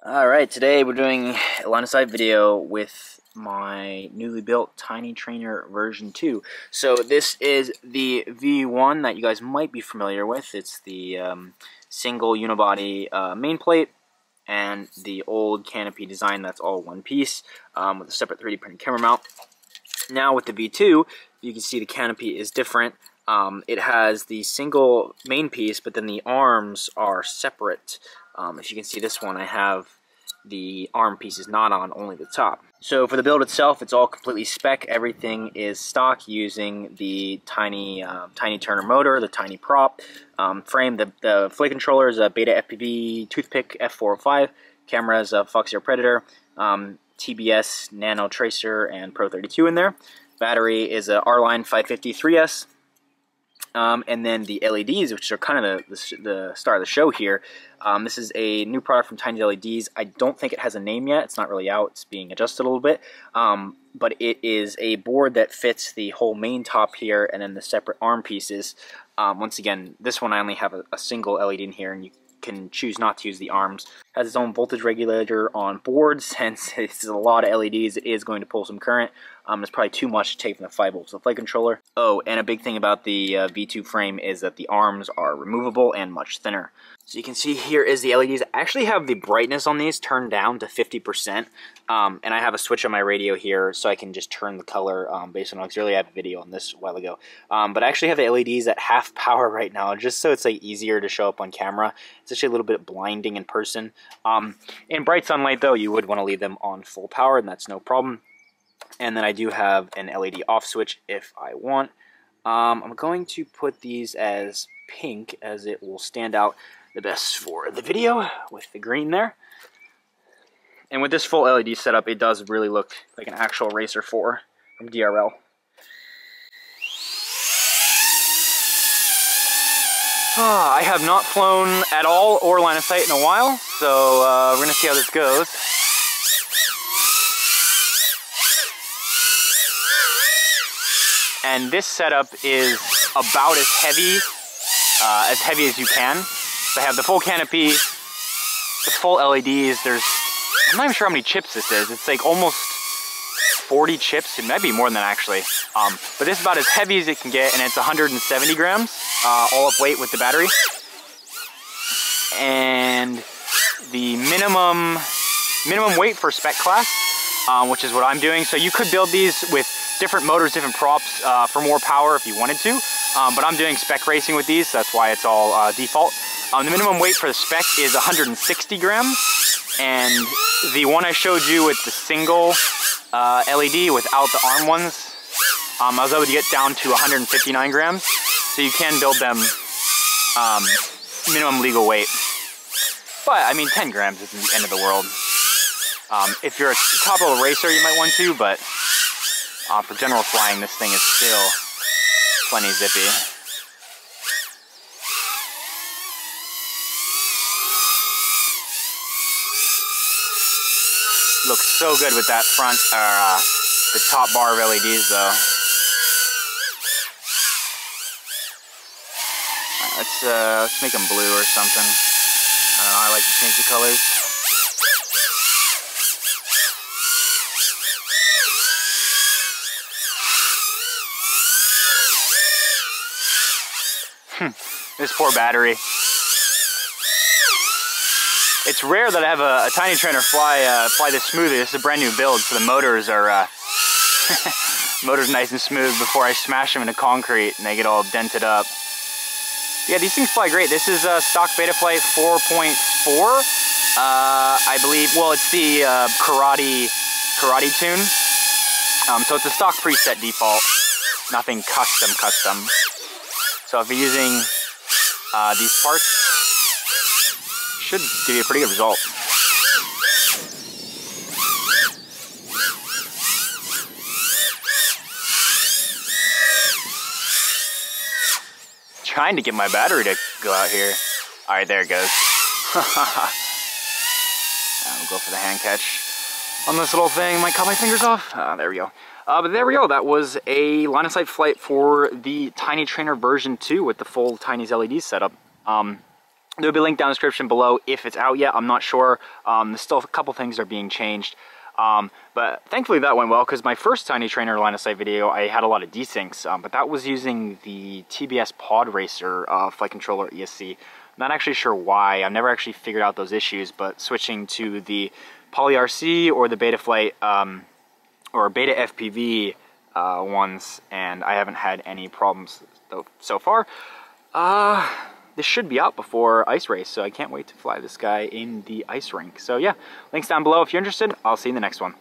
Alright, today we're doing a line of sight video with my newly built Tiny Trainer version 2. So this is the V1 that you guys might be familiar with. It's the single unibody main plate and the old canopy design that's all one piece with a separate 3D printed camera mount. Now with the V2, you can see the canopy is different. It has the single main piece, but then the arms are separate. If you can see this one, I have the arm piece is not on, only the top. So for the build itself, it's all completely spec. Everything is stock using the Tiny Turner motor, the Tiny prop frame. The flight controller is a Beta FPV Toothpick F405. Camera is a Fox Zero Predator. TBS Nano Tracer and Pro 32 in there. Battery is a R-Line 550 3S. And then the LEDs, which are kind of the star of the show here. This is a new product from Tiny LEDs. I don't think it has a name yet. It's not really out. It's being adjusted a little bit. But it is a board that fits the whole main top here and then the separate arm pieces. Once again, this one I only have a single LED in here, and you can choose not to use the arms. It has its own voltage regulator on board. Since it's a lot of LEDs, it is going to pull some current. It's probably too much to take from the 5 volts of the flight controller. Oh, and a big thing about the V2 frame is that the arms are removable and much thinner. So you can see here is the LEDs. I actually have the brightness on these turned down to 50%. And I have a switch on my radio here so I can just turn the color based on auxiliary. I have a video on this a while ago. But I actually have the LEDs at half power right now, just so it's like easier to show up on camera. It's actually a little bit blinding in person. In bright sunlight though, you would want to leave them on full power, and that's no problem. And then I do have an LED off switch if I want. I'm going to put these as pink, as it will stand out the best for the video with the green there. And with this full LED setup, it does really look like an actual Racer 4 from DRL. I have not flown at all or line of sight in a while, so we're going to see how this goes. And this setup is about as heavy as you can. So I have the full canopy, the full LEDs. I'm not even sure how many chips this is. It's like almost 40 chips. It might be more than that actually. But this is about as heavy as it can get, and it's 170 grams, all up weight with the battery. And the minimum weight for spec class, which is what I'm doing. So you could build these with different motors, different props for more power if you wanted to. But I'm doing spec racing with these, so that's why it's all default. The minimum weight for the spec is 160 grams. And the one I showed you with the single LED without the arm ones, I was able to get down to 159 grams. So you can build them minimum legal weight. But, I mean, 10 grams isn't the end of the world. If you're a top-level racer, you might want to, but for general flying, this thing is still plenty zippy. Looks so good with that front, the top bar of LEDs though. Alright, let's make them blue or something. I don't know, I like to change the colors. This poor battery. It's rare that I have a Tiny Trainer fly this smoothly. This is a brand new build, so the motors are motors nice and smooth before I smash them into concrete and they get all dented up. Yeah, these things fly great. This is stock Betaflight 4.4, I believe. Well, it's the karate tune. So it's a stock preset default, nothing custom. So if you're using these parts, should give you a pretty good result. Trying to get my battery to go out here. All right, there it goes. We'll go for the hand catch on this little thing. Might cut my fingers off. There we go. But there we go. That was a line of sight flight for the Tiny Trainer version 2 with the full Tiny's LED setup. There'll be a link down in the description below if it's out yet. I'm not sure. There's still a couple things that are being changed. But thankfully that went well, because my first Tiny Trainer line of sight video, I had a lot of desyncs, but that was using the TBS Pod Racer flight controller ESC. I'm not actually sure why. I've never actually figured out those issues, but switching to the Poly RC or the Betaflight or Beta FPV ones, and I haven't had any problems so far. This should be out before Ice Race, so I can't wait to fly this guy in the ice rink. So yeah, links down below if you're interested. I'll see you in the next one.